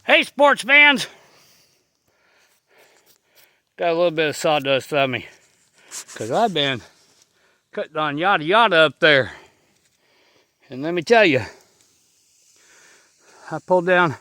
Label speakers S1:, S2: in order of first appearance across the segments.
S1: Hey, sports fans! Got a little bit of sawdust on me because I've been cutting on yada yada up there. And let me tell you, I pulled down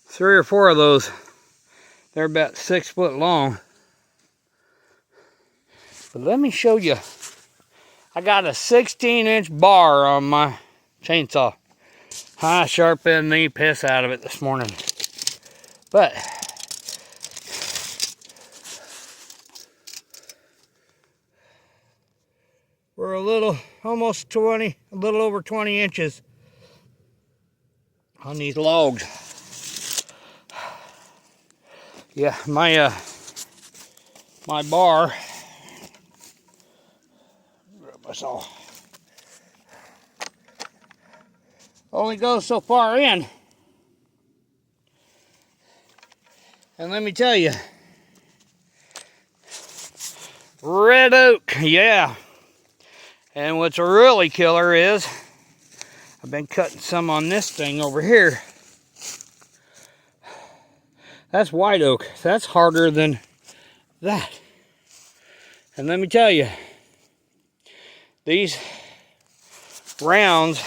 S1: 3 or 4 of those. They're about 6 foot long. But let me show you. I got a 16-inch bar on my chainsaw. I sharpened the piss out of it this morning. But we're a little over 20 inches on these logs. Yeah, my bar, grab my saw, only goes so far in. And let me tell you, red oak, yeah. And what's really killer is, I've been cutting some on this thing over here. That's white oak. That's harder than that. And let me tell you, these rounds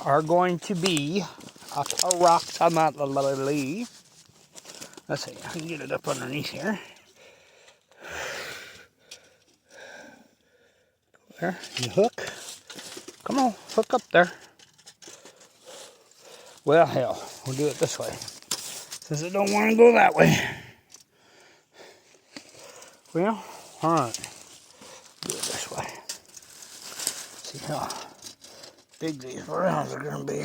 S1: are going to be approximately, let's see, I can get it up underneath here. There, you hook. Come on, hook up there. Well, hell, we'll do it this way, since I don't want to go that way. Well, all right, do it this way. See how big these rounds are going to be.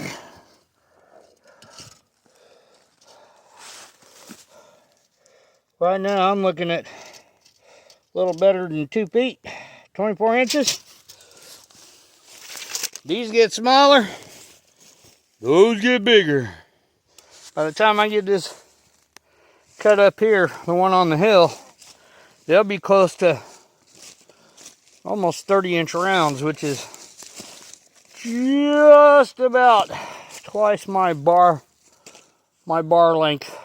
S1: Right now, I'm looking at a little better than 2 feet, 24 inches. These get smaller, those get bigger. By the time I get this cut up here, the one on the hill, they'll be close to almost 30-inch rounds, which is just about twice my bar length.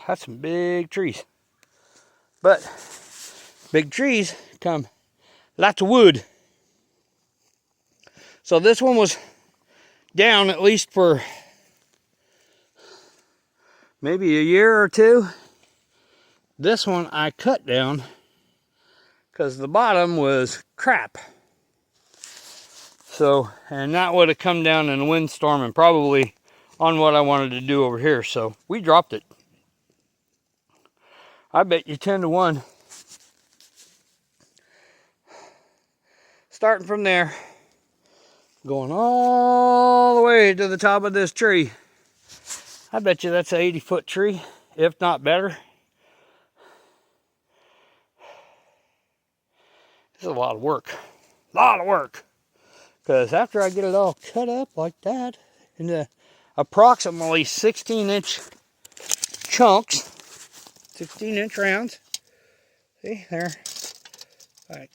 S1: That's some big trees. But big trees come lots of wood. So this one was down at least for maybe a year or 2. This one I cut down because the bottom was crap. So, and that would have come down in a windstorm and probably on what I wanted to do over here. So we dropped it. I bet you 10 to 1. Starting from there, going all the way to the top of this tree. I bet you that's an 80-foot tree, if not better. It's a lot of work. Because after I get it all cut up like that into approximately 16-inch chunks, 16-inch rounds. See, there. I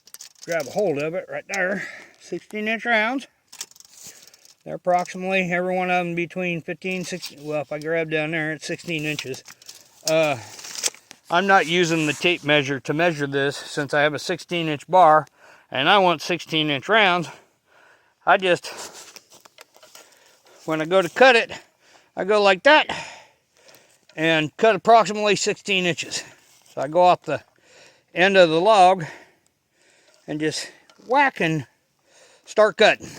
S1: grab a hold of it right there. 16-inch rounds. They're approximately, every one of them between 15, 16, well, if I grab down there, it's 16 inches. I'm not using the tape measure to measure this since I have a 16-inch bar and I want 16-inch rounds. I just, when I go to cut it, I go like that and cut approximately 16 inches. So I go off the end of the log and just whack and start cutting.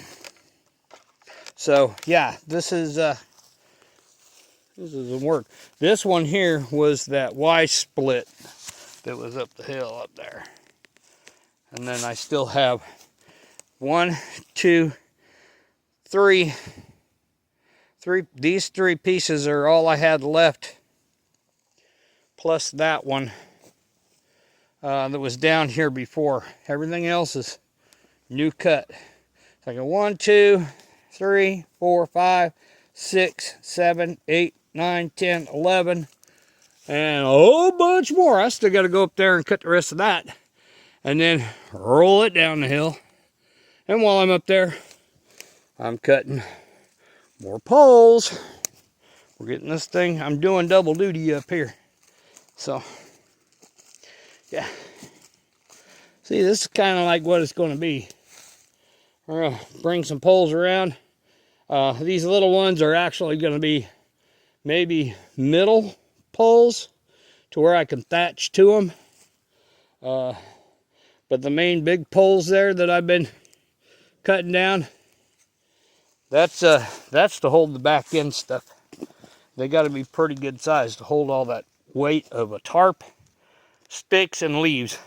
S1: So yeah, this is a work. This one here was that Y split that was up the hill up there. And then I still have 1, 2, 3. These 3 pieces are all I had left, plus that one that was down here before. Everything else is new cut. So I got 1, 2, 3, 4, 5, 6, 7, 8, 9, 10, 11, and a whole bunch more. I still got to go up there and cut the rest of that, and then roll it down the hill. And while I'm up there, I'm cutting More poles. We're getting this thing. I'm doing double duty up here. So, yeah. See, this is kind of like what it's going to be. We're going to bring some poles around. These little ones are actually going to be maybe middle poles to where I can thatch to them. But the main big poles there that I've been cutting down, that's to hold the back end stuff. They got to be pretty good size to hold all that weight of a tarp, sticks, and leaves.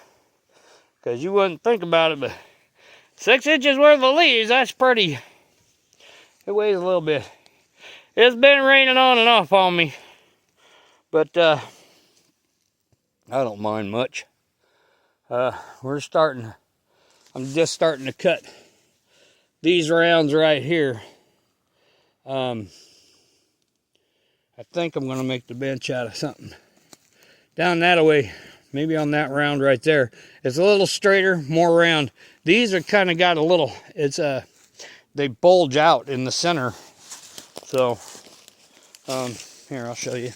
S1: Because you wouldn't think about it, but 6 inches worth of leaves, that's pretty. It weighs a little bit. It's been raining on and off on me, but I don't mind much. I'm just starting to cut these rounds right here. I think I'm going to make the bench out of something. Down that way, maybe on that round right there. It's a little straighter, more round. These are kind of got a little, they bulge out in the center. So, here, I'll show you.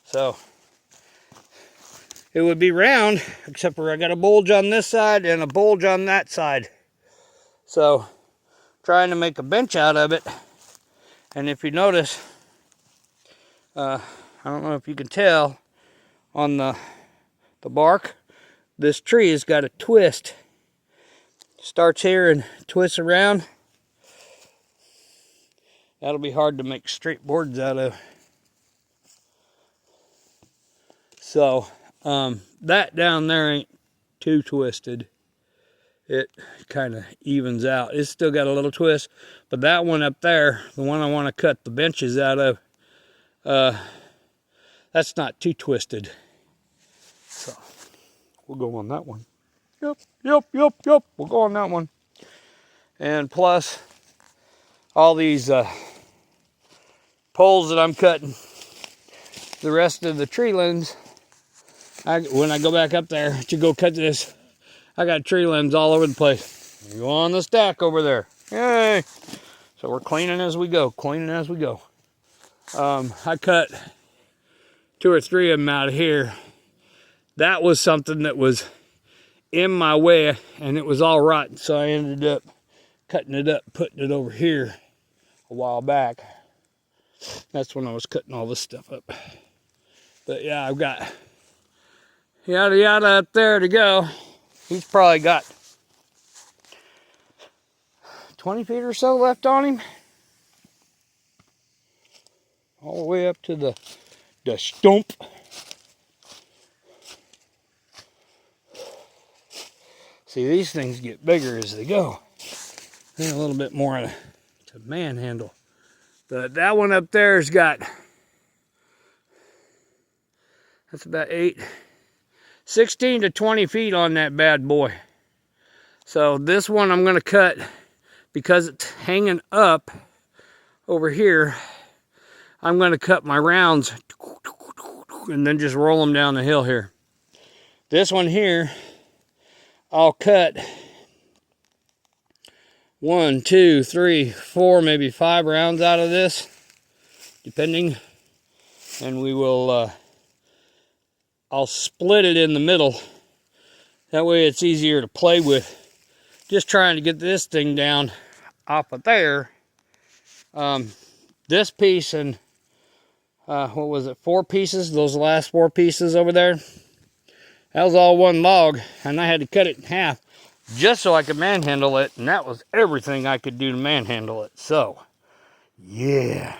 S1: So, it would be round, except for I got a bulge on this side and a bulge on that side. So, trying to make a bench out of it. And if you notice, I don't know if you can tell on the bark, this tree has got a twist. Starts here and twists around. That'll be hard to make straight boards out of. So, that down there ain't too twisted. It kind of evens out. It's still got a little twist, but that one up there, the one I want to cut the benches out of, that's not too twisted. So, we'll go on that one. Yep. We'll go on that one. And plus, all these poles that I'm cutting, the rest of the tree limbs, when I go back up there to go cut this, I got tree limbs all over the place. You go on the stack over there. Yay! So we're cleaning as we go, I cut 2 or 3 of them out of here. That was something that was in my way, and it was all rotten, so I ended up cutting it up, putting it over here a while back. That's when I was cutting all this stuff up. But yeah, I've got yada yada up there to go. He's probably got 20 feet or so left on him. All the way up to the stump. See, these things get bigger as they go. And a little bit more to manhandle. But that one up there has got, that's about 16 to 20 feet on that bad boy. So this one I'm going to cut because it's hanging up over here. I'm going to cut my rounds and then just roll them down the hill here. This one here, I'll cut 1, 2, 3, 4, maybe 5 rounds out of this, depending. And we will, I'll split it in the middle. That way it's easier to play with. Just trying to get this thing down off of there. This piece and, what was it, 4 pieces? Those last 4 pieces over there. That was all one log, and I had to cut it in half just so I could manhandle it, and that was everything I could do to manhandle it. So, yeah.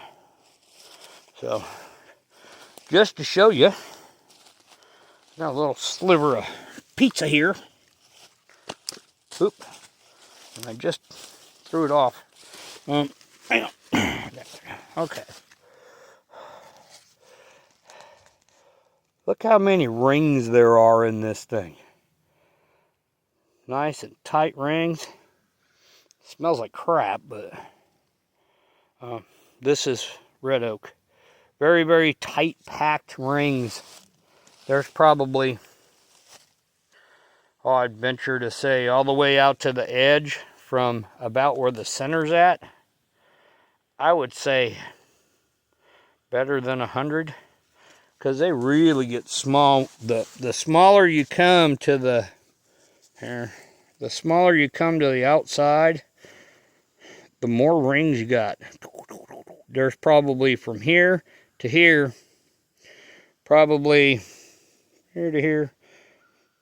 S1: So, just to show you, got a little sliver of pizza here. Oop. And I just threw it off. Okay. Look how many rings there are in this thing. Nice and tight rings. Smells like crap, but this is red oak. Very, very tight packed rings. There's probably, I'd venture to say, all the way out to the edge from about where the center's at, I would say better than 100, because they really get small. The smaller you come to the smaller you come to the outside, the more rings you got. There's probably from here to here, probably here to here,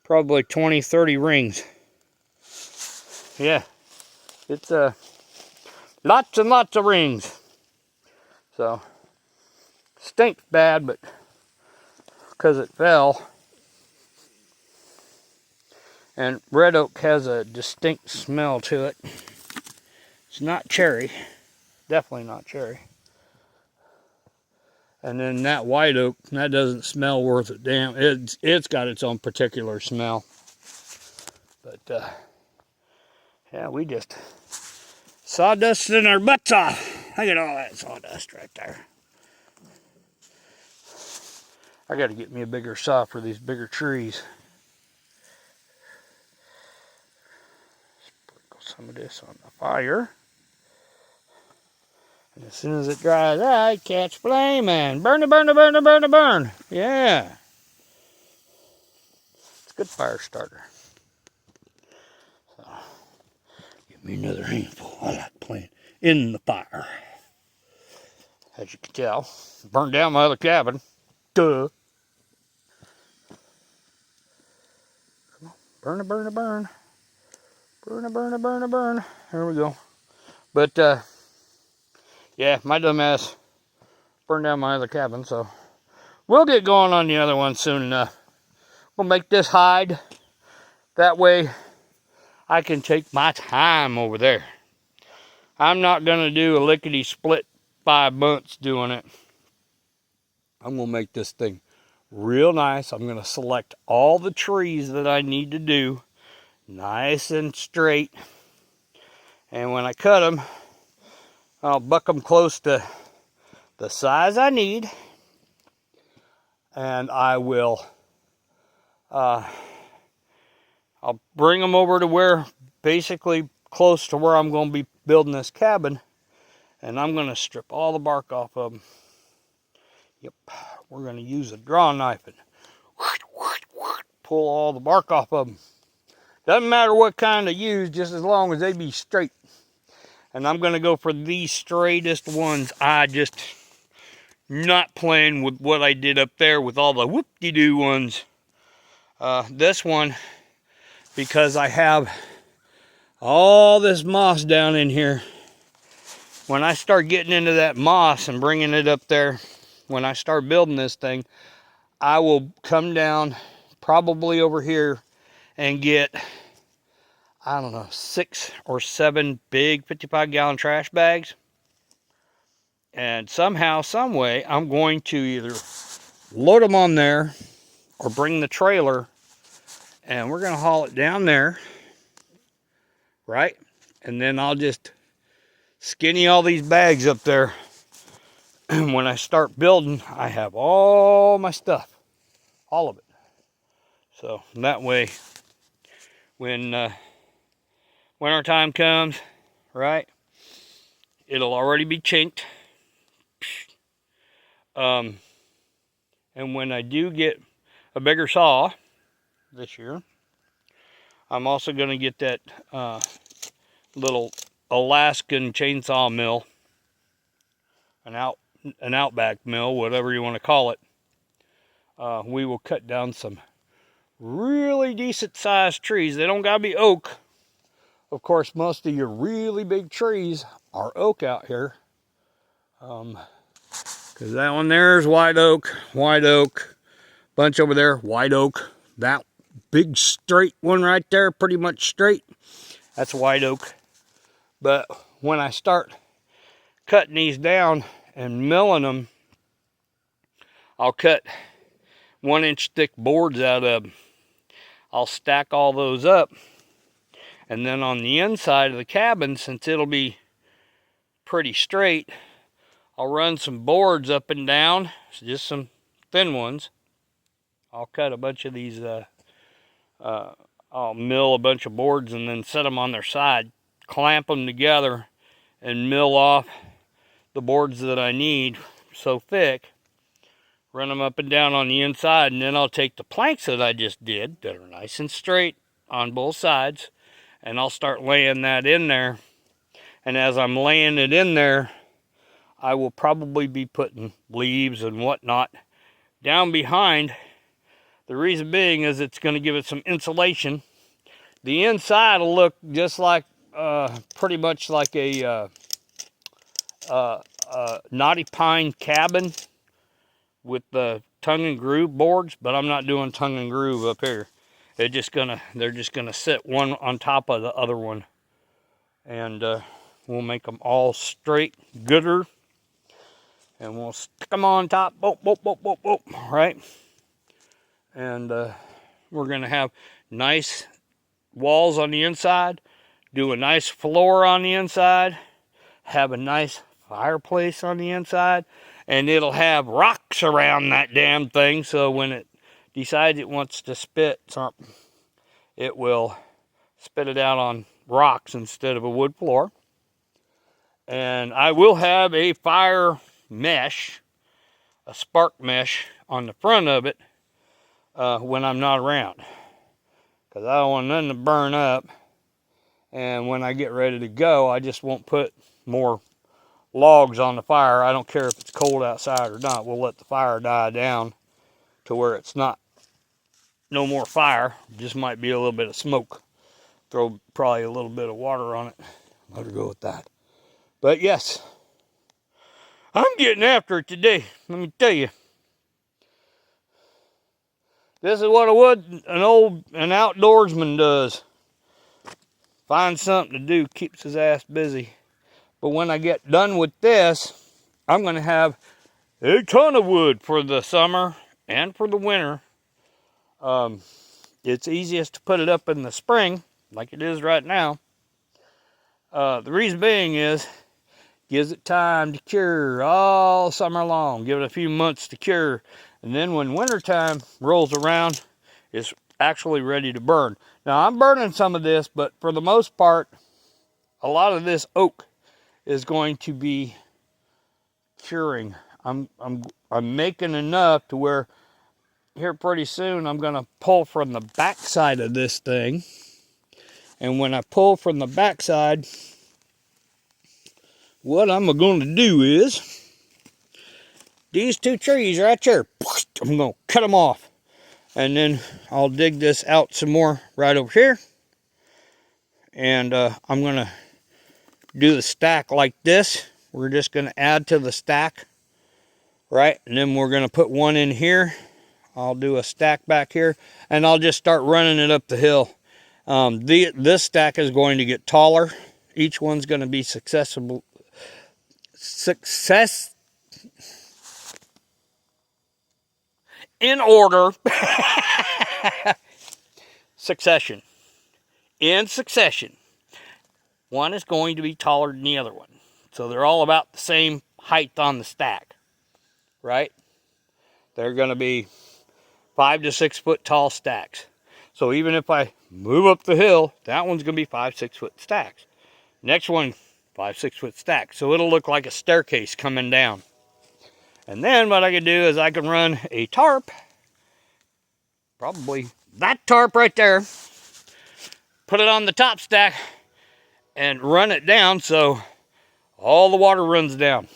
S1: probably 20, 30 rings. Yeah, it's lots and lots of rings. So, stinks bad, but because it fell. And red oak has a distinct smell to it. It's not cherry, definitely not cherry. And then that white oak, that doesn't smell worth a damn. It's got its own particular smell. But yeah, we just sawdusting our butts off. Look at all that sawdust right there. I got to get me a bigger saw for these bigger trees. Sprinkle some of this on the fire. And as soon as it dries out, catch flaming. Burn it, burn it, burn it, burn it, burn. Yeah. It's a good fire starter. So, give me another handful. I like playing in the fire. As you can tell, burned down my other cabin. Duh. Come on. Burn it, burn it, burn. Burn it, burn it, burn it, burn. There we go. But, yeah, my dumbass burned down my other cabin, so we'll get going on the other one soon enough. We'll make this hide. That way I can take my time over there. I'm not going to do a lickety split 5 months doing it. I'm going to make this thing real nice. I'm going to select all the trees that I need to do nice and straight. And when I cut them, I'll buck them close to the size I need. And I will, I'll bring them over to where, basically close to where I'm going to be building this cabin. And I'm going to strip all the bark off of them. Yep, we're going to use a draw knife and pull all the bark off of them. Doesn't matter what kind I use, just as long as they be straight. And I'm going to go for the straightest ones. I just not playing with what I did up there with all the whoop-de-doo ones. This one, because I have all this moss down in here. When I start getting into that moss and bringing it up there, when I start building this thing, I will come down probably over here and get, I don't know, 6 or 7 big 55-gallon trash bags. And somehow, some way, I'm going to either load them on there or bring the trailer and we're going to haul it down there, right? And then I'll just skinny all these bags up there. And when I start building, I have all my stuff, all of it. So that way, when winter time comes, right, it'll already be chinked. And when I do get a bigger saw this year, I'm also going to get that little Alaskan chainsaw mill, an Outback mill, whatever you want to call it. We will cut down some really decent sized trees. They don't got to be oak. Of course, most of your really big trees are oak out here. Because that one there is white oak. Bunch over there, white oak. That big straight one right there, pretty much straight, that's white oak. But when I start cutting these down and milling them, I'll cut 1-inch thick boards out of them. I'll stack all those up. And then on the inside of the cabin, since it'll be pretty straight, I'll run some boards up and down, just some thin ones. I'll cut a bunch of these, I'll mill a bunch of boards and then set them on their side clamp them together and mill off the boards that I need so thick, run them up and down on the inside, and then I'll take the planks that I just did that are nice and straight on both sides, and I'll start laying that in there. And as I'm laying it in there, I will probably be putting leaves and whatnot down behind. The reason being is it's going to give it some insulation. The inside will look just like, pretty much like a knotty pine cabin with the tongue and groove boards, but I'm not doing tongue and groove up here. They're just gonna sit one on top of the other one, and we'll make them all straight gooder, and we'll stick them on top, boop, boop, boop, boop, boop, right? And we're gonna have nice walls on the inside, do a nice floor on the inside, have a nice fireplace on the inside, and it'll have rocks around that damn thing, so when it decides it wants to spit something, it will spit it out on rocks instead of a wood floor. And I will have a fire mesh, a spark mesh on the front of it when I'm not around, because I don't want nothing to burn up. And when I get ready to go, I just won't put more logs on the fire. I don't care if it's cold outside or not. We'll let the fire die down to where it's not no more fire. Just might be a little bit of smoke. Throw probably a little bit of water on it. Let her go with that. But yes, I'm getting after it today. Let me tell you. This is what an outdoorsman does. Find something to do, keeps his ass busy. But when I get done with this, I'm going to have a ton of wood for the summer and for the winter. It's easiest to put it up in the spring, like it is right now. The reason being is, gives it time to cure all summer long. Give it a few months to cure. And then when wintertime rolls around, it's actually ready to burn. Now, I'm burning some of this, but for the most part, a lot of this oak is going to be curing. I'm making enough to where here pretty soon I'm going to pull from the back side of this thing. And when I pull from the back side, what I'm going to do is, these two trees right there, I'm going to cut them off. And then I'll dig this out some more right over here. And I'm going to do the stack like this. We're just going to add to the stack, right? And then we're going to put one in here. I'll do a stack back here, and I'll just start running it up the hill. This stack is going to get taller. Each one's going to be in order. Succession. In succession. One is going to be taller than the other one. So they're all about the same height on the stack, right? They're going to be 5 to 6 foot tall stacks. So even if I move up the hill, that one's going to be 5, 6 foot stacks. Next one, 5, 6 foot stack. So it'll look like a staircase coming down. And then what I can do is I can run a tarp, probably that tarp right there, put it on the top stack, and run it down so all the water runs down.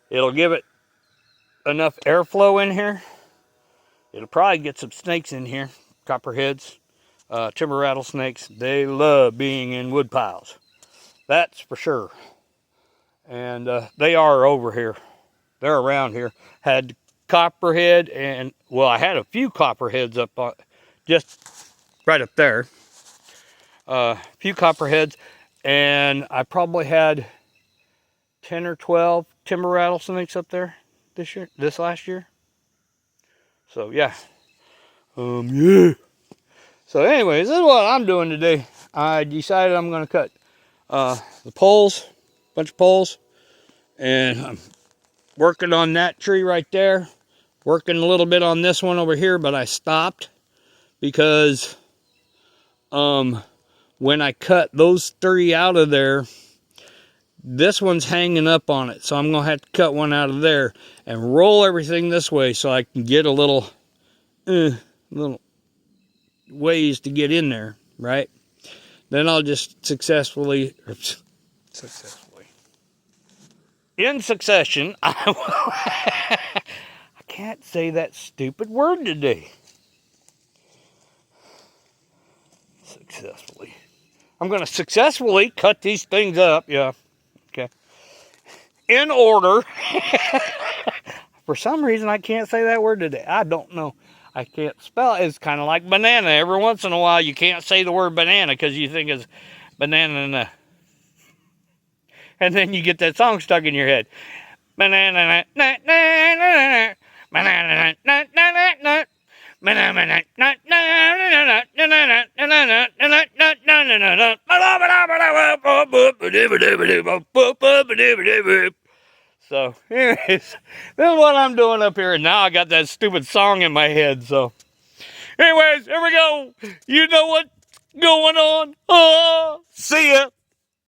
S1: It'll give it enough airflow in here. It'll probably get some snakes in here, copperheads, timber rattlesnakes. They love being in wood piles. That's for sure. And they are over here. They're around here. Had copperhead and, well, I had a few copperheads up just right up there. A few copperheads, and I probably had 10 or 12 timber rattlesnakes up there this last year. So yeah. Yeah. So anyways, this is what I'm doing today. I decided I'm going to cut the poles, bunch of poles, and I'm working on that tree right there. Working a little bit on this one over here, but I stopped because when I cut those 3 out of there, this one's hanging up on it. So I'm going to have to cut one out of there and roll everything this way so I can get a little ways to get in there, right? Then I'll just successfully, in succession, I can't say that stupid word today. Successfully. I'm going to successfully cut these things up, yeah. Okay. In order. For some reason, I can't say that word today. I don't know. I can't spell it. It's kind of like banana. Every once in a while, you can't say the word banana because you think it's banana. And then you get that song stuck in your head. Banana. Banana. So, anyways, this is what I'm doing up here. And now I got that stupid song in my head. So, anyways, here we go. You know what's going on. Oh, see ya.